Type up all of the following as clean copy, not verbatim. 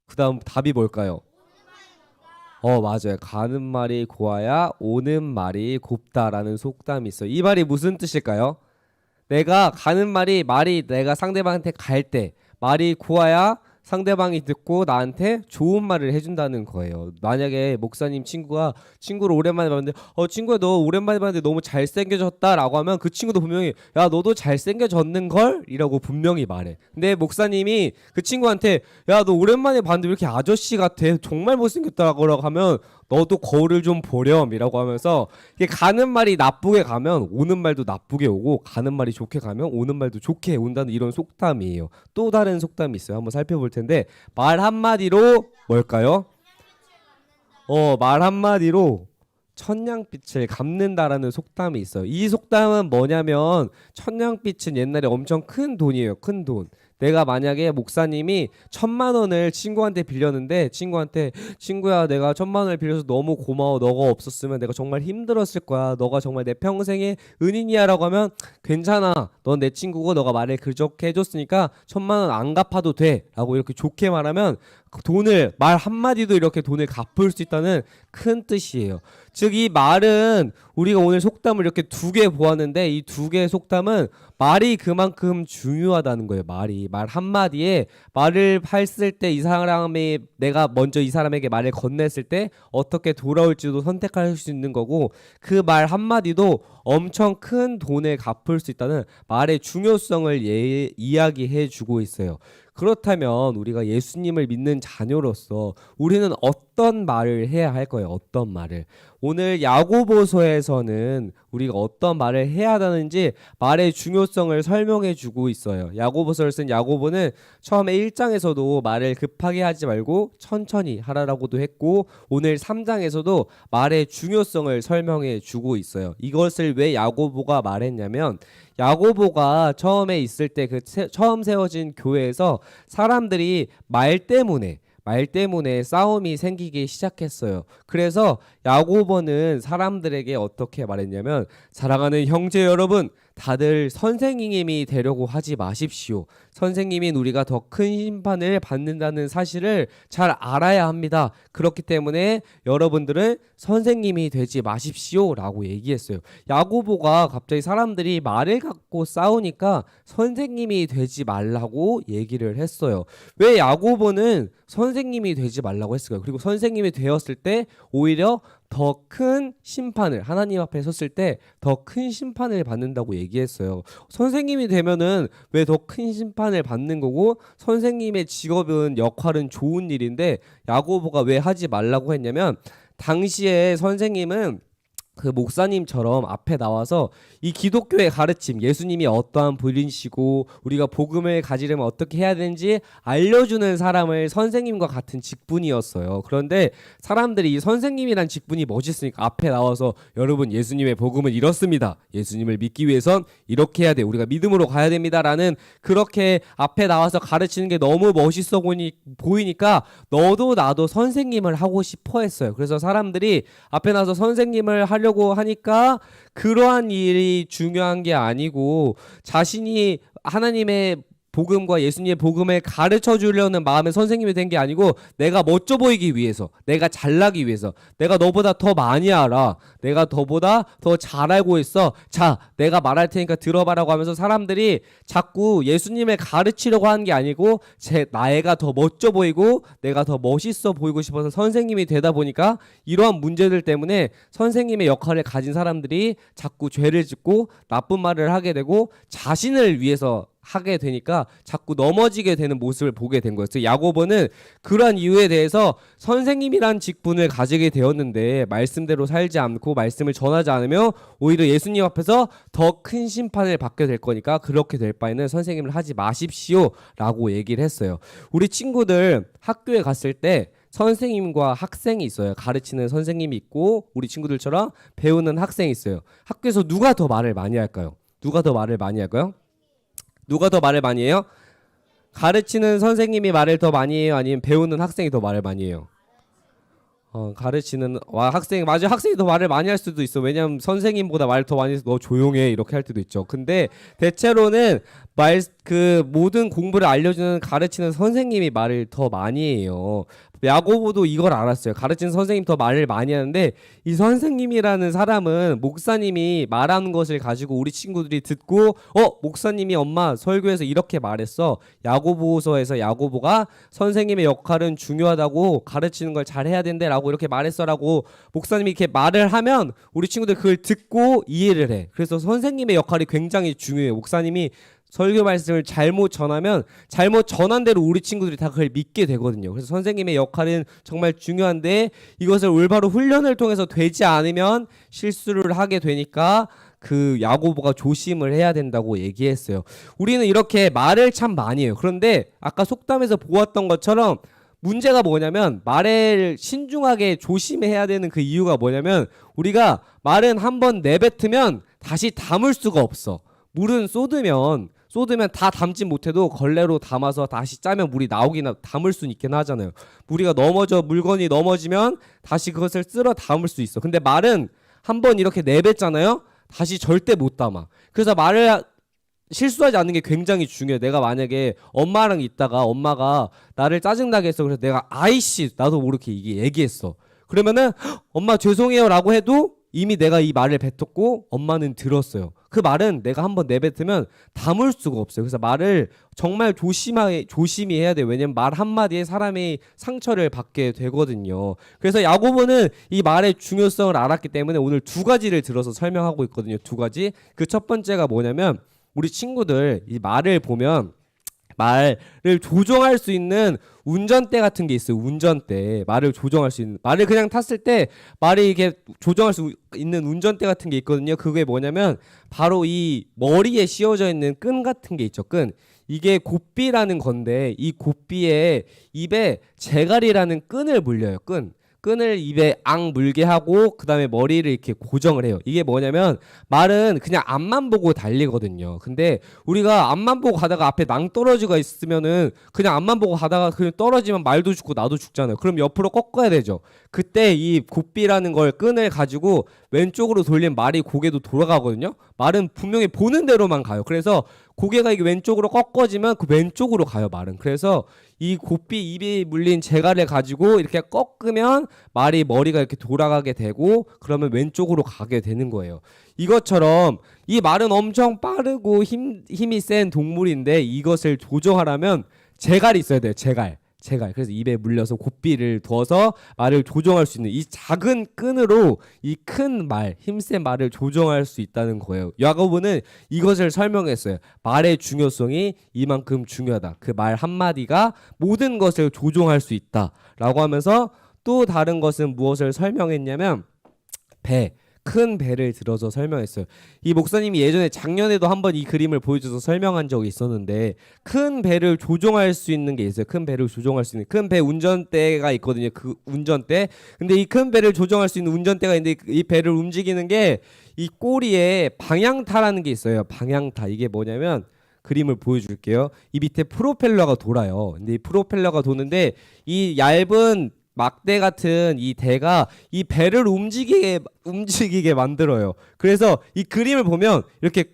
그 다음 답이 뭘까요? 맞아요. 가는 말이 고와야 오는 말이 곱다라는 속담이 있어요. 이 말이 무슨 뜻일까요? 내가 가는 말이 내가 상대방한테 갈 때 말이 고와야 상대방이 듣고 나한테 좋은 말을 해준다는 거예요. 만약에 목사님 친구를 오랜만에 봤는데 친구야 너 오랜만에 봤는데 너무 잘생겨졌다라고 하면 그 친구도 분명히 야 너도 잘생겨졌는걸? 이라고 분명히 말해. 근데 목사님이 그 친구한테 야 너 오랜만에 봤는데 왜 이렇게 아저씨 같아? 정말 못생겼다라고 하면 너도 거울을 좀 보렴이라고 하면서 이게 가는 말이 나쁘게 가면 오는 말도 나쁘게 오고 가는 말이 좋게 가면 오는 말도 좋게 온다는 이런 속담이에요. 또 다른 속담이 있어요. 한번 살펴볼 텐데 말 한마디로 뭘까요? 말 한마디로 천냥빛을 갚는다라는 속담이 있어요. 이 속담은 뭐냐면 천냥빛은 옛날에 엄청 큰 돈이에요. 큰 돈. 내가 만약에 목사님이 1,000만 원을 친구한테 빌렸는데 친구야 내가 1,000만 원을 빌려서 너무 고마워. 너가 없었으면 내가 정말 힘들었을 거야. 너가 정말 내 평생의 은인이야 라고 하면 괜찮아. 넌 내 친구고 너가 말을 그렇게 해줬으니까 1,000만 원 안 갚아도 돼 라고 이렇게 좋게 말하면 돈을 말 한마디도 이렇게 돈을 갚을 수 있다는 큰 뜻이에요. 즉 이 말은 우리가 오늘 속담을 이렇게 두 개 보았는데 이 두 개의 속담은 말이 그만큼 중요하다는 거예요. 말 한마디에 말을 했을 때 이 사람이 내가 먼저 이 사람에게 말을 건넸을 때 어떻게 돌아올지도 선택할 수 있는 거고 그 말 한마디도 엄청 큰 돈을 갚을 수 있다는 말의 중요성을 이야기해 주고 있어요. 그렇다면 우리가 예수님을 믿는 자녀로서 우리는 어떤 말을 해야 할 거예요? 어떤 말을? 오늘 야고보서에서는 우리가 어떤 말을 해야 하는지 말의 중요성을 설명해 주고 있어요. 야고보서를 쓴 야고보는 처음에 1장에서도 말을 급하게 하지 말고 천천히 하라라고도 했고 오늘 3장에서도 말의 중요성을 설명해 주고 있어요. 이것을 왜 야고보가 말했냐면 야고보가 처음에 있을 때 처음 세워진 교회에서 사람들이 말 때문에 싸움이 생기기 시작했어요. 그래서 야고보는 사람들에게 어떻게 말했냐면 사랑하는 형제 여러분 다들 선생님이 되려고 하지 마십시오. 선생님인 우리가 더 큰 심판을 받는다는 사실을 잘 알아야 합니다. 그렇기 때문에 여러분들은 선생님이 되지 마십시오 라고 얘기했어요. 야고보가 갑자기 사람들이 말을 갖고 싸우니까 선생님이 되지 말라고 얘기를 했어요. 왜 야고보는 선생님이 되지 말라고 했을까요? 그리고 선생님이 되었을 때 오히려 더 큰 심판을 하나님 앞에 섰을 때 더 큰 심판을 받는다고 얘기했어요. 선생님이 되면은 왜 더 큰 심판을 받는 거고 선생님의 직업은 역할은 좋은 일인데 야고보가 왜 하지 말라고 했냐면 당시에 선생님은 그 목사님처럼 앞에 나와서 이 기독교의 가르침, 예수님이 어떠한 분이시고 우리가 복음을 가지려면 어떻게 해야 되는지 알려주는 사람을 선생님과 같은 직분이었어요. 그런데 사람들이 이 선생님이란 직분이 멋있으니까 앞에 나와서 여러분 예수님의 복음은 이렇습니다. 예수님을 믿기 위해선 이렇게 해야 돼. 우리가 믿음으로 가야 됩니다라는 그렇게 앞에 나와서 가르치는 게 너무 멋있어 보이니까 너도 나도 선생님을 하고 싶어 했어요. 그래서 사람들이 앞에 나와서 선생님을 하려고 하니까 그러한 일이 중요한 게 아니고 자신이 하나님의 복음과 예수님의 복음을 가르쳐 주려는 마음의 선생님이 된 게 아니고 내가 멋져 보이기 위해서 내가 잘나기 위해서 내가 너보다 더 많이 알아 내가 너보다 더 잘 알고 있어 자 내가 말할 테니까 들어봐라고 하면서 사람들이 자꾸 예수님을 가르치려고 하는 게 아니고 나애가 더 멋져 보이고 내가 더 멋있어 보이고 싶어서 선생님이 되다 보니까 이러한 문제들 때문에 선생님의 역할을 가진 사람들이 자꾸 죄를 짓고 나쁜 말을 하게 되고 자신을 위해서 하게 되니까 자꾸 넘어지게 되는 모습을 보게 된 거였어요. 야고보는 그러한 이유에 대해서 선생님이란 직분을 가지게 되었는데 말씀대로 살지 않고 말씀을 전하지 않으며 오히려 예수님 앞에서 더 큰 심판을 받게 될 거니까 그렇게 될 바에는 선생님을 하지 마십시오 라고 얘기를 했어요. 우리 친구들 학교에 갔을 때 선생님과 학생이 있어요. 가르치는 선생님이 있고 우리 친구들처럼 배우는 학생이 있어요. 학교에서 누가 더 말을 많이 할까요? 누가 더 말을 많이 할까요? 누가 더 말을 많이 해요? 가르치는 선생님이 말을 더 많이 해요? 아니면 배우는 학생이 더 말을 많이 해요? 가르치는 학생 맞아 학생이 더 말을 많이 할 수도 있어. 왜냐면 선생님보다 말 더 많이 해서 너 조용해 이렇게 할 때도 있죠. 근데 대체로는 그 모든 공부를 알려주는 가르치는 선생님이 말을 더 많이 해요. 야고보도 이걸 알았어요. 가르치는 선생님 더 말을 많이 하는데 이 선생님이라는 사람은 목사님이 말하는 것을 가지고 우리 친구들이 듣고 목사님이 엄마 설교에서 이렇게 말했어. 야고보서에서 야고보가 선생님의 역할은 중요하다고 가르치는 걸 잘해야 된대라고 이렇게 말했어라고 목사님이 이렇게 말을 하면 우리 친구들 그걸 듣고 이해를 해. 그래서 선생님의 역할이 굉장히 중요해요. 목사님이 설교 말씀을 잘못 전하면 잘못 전한 대로 우리 친구들이 다 그걸 믿게 되거든요. 그래서 선생님의 역할은 정말 중요한데 이것을 올바로 훈련을 통해서 되지 않으면 실수를 하게 되니까 그 야고보가 조심을 해야 된다고 얘기했어요. 우리는 이렇게 말을 참 많이 해요. 그런데 아까 속담에서 보았던 것처럼 문제가 뭐냐면 말을 신중하게 조심해야 되는 그 이유가 뭐냐면 우리가 말은 한번 내뱉으면 다시 담을 수가 없어. 물은 쏟으면 다 담지 못해도 걸레로 담아서 다시 짜면 물이 나오기나 담을 수는 있긴 하잖아요. 물건이 넘어지면 다시 그것을 쓸어 담을 수 있어. 근데 말은 한번 이렇게 내뱉잖아요. 다시 절대 못 담아. 그래서 말을 실수하지 않는 게 굉장히 중요해. 내가 만약에 엄마랑 있다가 엄마가 나를 짜증나게 했어. 그래서 내가 아이씨 나도 모르게 이게 얘기했어. 그러면은 엄마 죄송해요라고 해도 이미 내가 이 말을 뱉었고 엄마는 들었어요. 그 말은 내가 한번 내뱉으면 담을 수가 없어요. 그래서 말을 정말 조심히 해야 돼요. 왜냐면 말 한마디에 사람이 상처를 받게 되거든요. 그래서 야고보는 이 말의 중요성을 알았기 때문에 오늘 두 가지를 들어서 설명하고 있거든요. 두 가지. 그 첫 번째가 뭐냐면 우리 친구들 이 말을 보면 말을 조정할 수 있는 운전대 같은 게 있어요. 운전대. 말을 조정할 수 있는. 말을 그냥 탔을 때 말이 이렇게 조정할 수 있는 운전대 같은 게 있거든요. 그게 뭐냐면 바로 이 머리에 씌워져 있는 끈 같은 게 있죠. 끈. 이게 곱비라는 건데 이 곱비에 입에 재갈이라는 끈을 물려요. 끈을 입에 앙 물게 하고 그 다음에 머리를 이렇게 고정을 해요. 이게 뭐냐면 말은 그냥 앞만 보고 달리거든요. 근데 우리가 앞만 보고 가다가 앞에 낭떠러지가 있으면은 그냥 앞만 보고 가다가 그냥 떨어지면 말도 죽고 나도 죽잖아요. 그럼 옆으로 꺾어야 되죠. 그때 이 곱비라는 걸 끈을 가지고 왼쪽으로 돌리면 말이 고개도 돌아가거든요. 말은 분명히 보는 대로만 가요. 그래서 고개가 이게 왼쪽으로 꺾어지면 그 왼쪽으로 가요. 말은. 그래서 이 곱비 입에 물린 재갈을 가지고 이렇게 꺾으면 말이 머리가 이렇게 돌아가게 되고 그러면 왼쪽으로 가게 되는 거예요. 이것처럼 이 말은 엄청 빠르고 힘이 센 동물인데 이것을 조정하려면 재갈이 있어야 돼요. 재갈. 그래서 입에 물려서 곱비를 두어서 말을 조정할 수 있는 이 작은 끈으로 이 큰 말, 힘센 말을 조정할 수 있다는 거예요. 야고보는 이것을 설명했어요. 말의 중요성이 이만큼 중요하다. 그 말 한마디가 모든 것을 조종할 수 있다라고 하면서 또 다른 것은 무엇을 설명했냐면 큰 배를 들어서 설명했어요. 이 목사님이 예전에 작년에도 한번 이 그림을 보여줘서 설명한 적이 있었는데 큰 배를 조종할 수 있는 게 있어요. 큰 배를 조종할 수 있는 큰 배 운전대가 있거든요. 그 운전대. 근데 이 큰 배를 조종할 수 있는 운전대가 있는데 이 배를 움직이는 게 이 꼬리에 방향타라는 게 있어요. 방향타. 이게 뭐냐면 그림을 보여줄게요. 이 밑에 프로펠러가 돌아요. 근데 이 프로펠러가 도는데 이 얇은 막대 같은 이 대가 이 배를 움직이게 만들어요. 그래서 이 그림을 보면 이렇게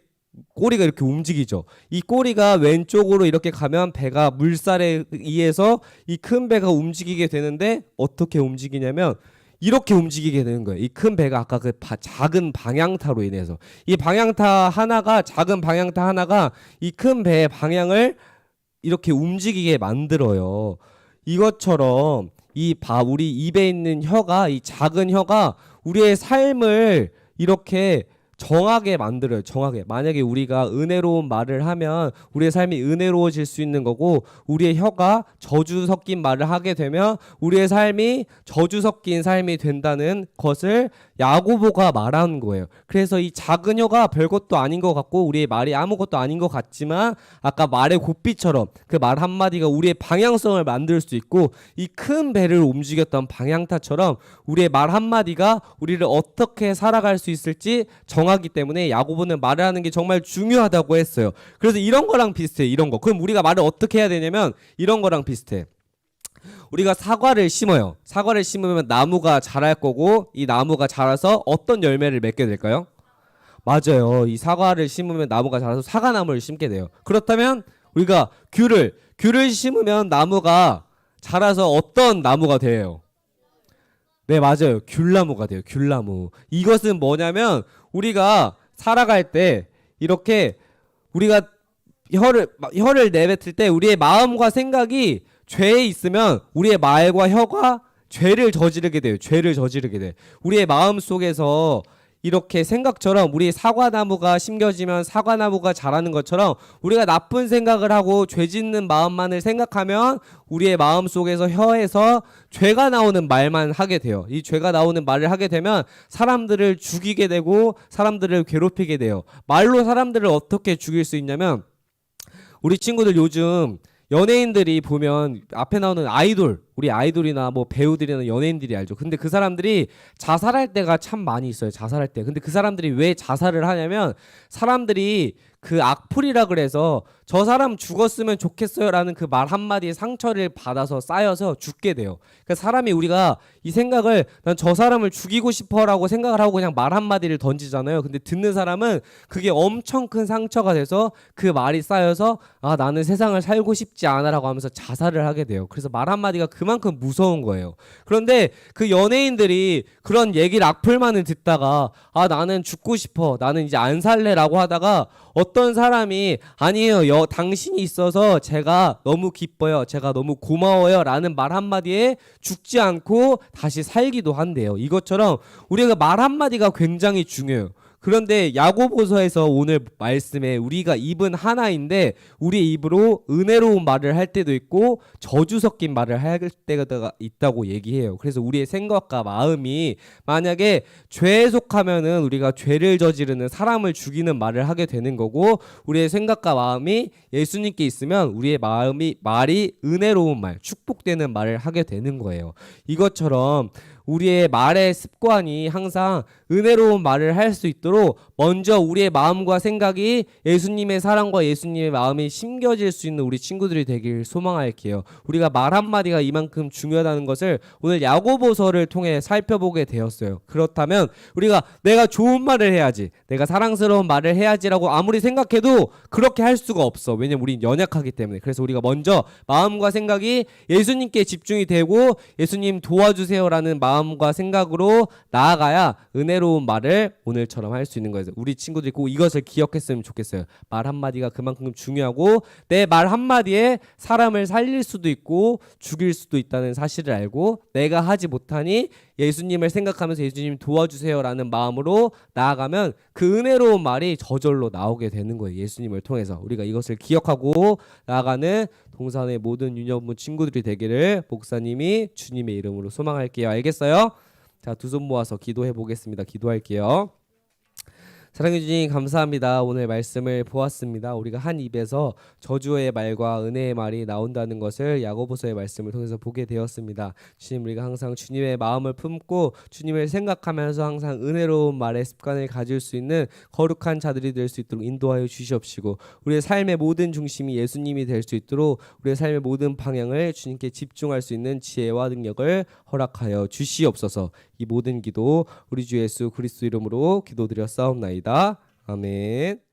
꼬리가 이렇게 움직이죠. 이 꼬리가 왼쪽으로 이렇게 가면 배가 물살에 의해서 이 큰 배가 움직이게 되는데 어떻게 움직이냐면 이렇게 움직이게 되는 거예요. 이 큰 배가 아까 그 작은 방향타로 인해서 이 작은 방향타 하나가 이 큰 배의 방향을 이렇게 움직이게 만들어요. 이것처럼 우리 입에 있는 이 작은 혀가 우리의 삶을 이렇게 정하게 만들어요. 정하게. 만약에 우리가 은혜로운 말을 하면 우리의 삶이 은혜로워질 수 있는 거고 우리의 혀가 저주 섞인 말을 하게 되면 우리의 삶이 저주 섞인 삶이 된다는 것을 야고보가 말하는 거예요. 그래서 이 작은 혀가 별것도 아닌 것 같고 우리의 말이 아무것도 아닌 것 같지만 아까 말의 곱비처럼 그 말 한마디가 우리의 방향성을 만들 수 있고 이 큰 배를 움직였던 방향타처럼 우리의 말 한마디가 우리를 어떻게 살아갈 수 있을지 정하기 때문에 야고보는 말을 하는 게 정말 중요하다고 했어요. 그래서 이런 거랑 비슷해. 이런 거. 그럼 우리가 말을 어떻게 해야 되냐면 이런 거랑 비슷해. 우리가 사과를 심어요. 사과를 심으면 나무가 자랄 거고 이 나무가 자라서 어떤 열매를 맺게 될까요? 맞아요. 이 사과를 심으면 나무가 자라서 사과나무를 심게 돼요. 그렇다면 우리가 귤을 심으면 나무가 자라서 어떤 나무가 돼요? 네, 맞아요. 귤나무가 돼요. 귤나무. 이것은 뭐냐면 우리가 살아갈 때 이렇게 우리가 혀를 내뱉을 때 우리의 마음과 생각이 죄에 있으면 우리의 말과 혀가 죄를 저지르게 돼요. 죄를 저지르게 돼. 우리의 마음 속에서 이렇게 생각처럼 우리 사과나무가 심겨지면 사과나무가 자라는 것처럼 우리가 나쁜 생각을 하고 죄 짓는 마음만을 생각하면 우리의 마음 속에서 혀에서 죄가 나오는 말만 하게 돼요. 이 죄가 나오는 말을 하게 되면 사람들을 죽이게 되고 사람들을 괴롭히게 돼요. 말로 사람들을 어떻게 죽일 수 있냐면 우리 친구들 요즘 연예인들이 보면 앞에 나오는 아이돌, 우리 아이돌이나 뭐 배우들이나 연예인들이 알죠. 근데 그 사람들이 자살할 때가 참 많이 있어요. 자살할 때. 근데 그 사람들이 왜 자살을 하냐면 사람들이 그 악플이라 그래서 저 사람 죽었으면 좋겠어요라는 그 말 한마디에 상처를 받아서 쌓여서 죽게 돼요. 그러니까 사람이 우리가 이 생각을 난 저 사람을 죽이고 싶어라고 생각을 하고 그냥 말 한마디를 던지잖아요. 근데 듣는 사람은 그게 엄청 큰 상처가 돼서 그 말이 쌓여서 아 나는 세상을 살고 싶지 않아라고 하면서 자살을 하게 돼요. 그래서 말 한마디가 그만큼 무서운 거예요. 그런데 그 연예인들이 그런 얘기를 악플만을 듣다가 아 나는 죽고 싶어 나는 이제 안 살래라고 하다가 어떤 사람이 아니에요 당신이 있어서 제가 너무 기뻐요 제가 너무 고마워요 라는 말 한마디에 죽지 않고 다시 살기도 한대요. 이것처럼 우리가 말 한마디가 굉장히 중요해요. 그런데 야고보서에서 오늘 말씀에 우리가 입은 하나인데 우리의 입으로 은혜로운 말을 할 때도 있고 저주 섞인 말을 할 때가 있다고 얘기해요. 그래서 우리의 생각과 마음이 만약에 죄에 속하면은 우리가 죄를 저지르는 사람을 죽이는 말을 하게 되는 거고 우리의 생각과 마음이 예수님께 있으면 우리의 말이 은혜로운 말, 축복되는 말을 하게 되는 거예요. 이것처럼 우리의 말의 습관이 항상 은혜로운 말을 할 수 있도록 먼저 우리의 마음과 생각이 예수님의 사랑과 예수님의 마음이 심겨질 수 있는 우리 친구들이 되길 소망할게요. 우리가 말 한마디가 이만큼 중요하다는 것을 오늘 야고보서를 통해 살펴보게 되었어요. 그렇다면 우리가 내가 좋은 말을 해야지 내가 사랑스러운 말을 해야지라고 아무리 생각해도 그렇게 할 수가 없어. 왜냐면 우린 연약하기 때문에. 그래서 우리가 먼저 마음과 생각이 예수님께 집중이 되고 예수님 도와주세요라는 마음과 생각으로 나아가야 은혜로운 말을 오늘처럼 할 수 있는 거예요. 우리 친구들이 꼭 이것을 기억했으면 좋겠어요. 말 한마디가 그만큼 중요하고 내 말 한마디에 사람을 살릴 수도 있고 죽일 수도 있다는 사실을 알고 내가 하지 못하니 예수님을 생각하면서 예수님 도와주세요라는 마음으로 나아가면 그 은혜로운 말이 저절로 나오게 되는 거예요. 예수님을 통해서 우리가 이것을 기억하고 나아가는 동산의 모든 유년부 친구들이 되기를 목사님이 주님의 이름으로 소망할게요. 알겠어요? 자, 두 손 모아서 기도해 보겠습니다. 기도할게요. 사랑해 주님 감사합니다. 오늘 말씀을 보았습니다. 우리가 한 입에서 저주의 말과 은혜의 말이 나온다는 것을 야고보서의 말씀을 통해서 보게 되었습니다. 주님 우리가 항상 주님의 마음을 품고 주님을 생각하면서 항상 은혜로운 말의 습관을 가질 수 있는 거룩한 자들이 될 수 있도록 인도하여 주시옵시고 우리의 삶의 모든 중심이 예수님이 될 수 있도록 우리의 삶의 모든 방향을 주님께 집중할 수 있는 지혜와 능력을 허락하여 주시옵소서. 이 모든 기도 우리 주 예수 그리스도 이름으로 기도드렸사옵나이다. 아멘.